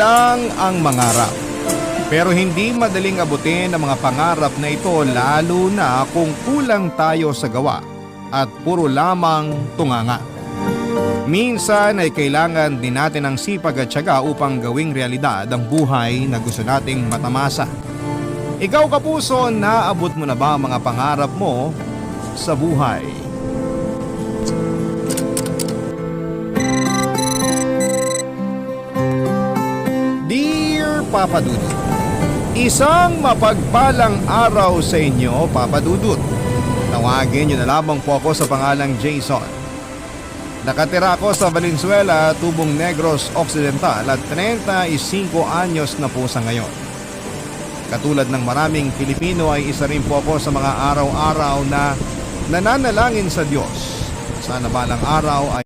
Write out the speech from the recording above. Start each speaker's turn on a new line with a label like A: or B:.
A: lang ang mangarap. Pero hindi madaling abutin ang mga pangarap na ito lalo na kung kulang tayo sa gawa at puro lamang tunganga. Minsan ay kailangan din natin ng sipag at tiyaga upang gawing realidad ang buhay na gusto nating matamasa. Ikaw kapuso, naabot mo na ba ang mga pangarap mo sa buhay? Dear Papa Dudut, isang mapagpalang araw sa inyo, Papa Dudut. Tawagin niyo na lamang po ako sa pangalang Jason. Nakatira ako sa Valenzuela, Tubong Negros Occidental at 35 anyos na po sa ngayon. Katulad ng maraming Pilipino ay isa rin po ako sa mga araw-araw na nananalangin sa Diyos. Sana balang araw ay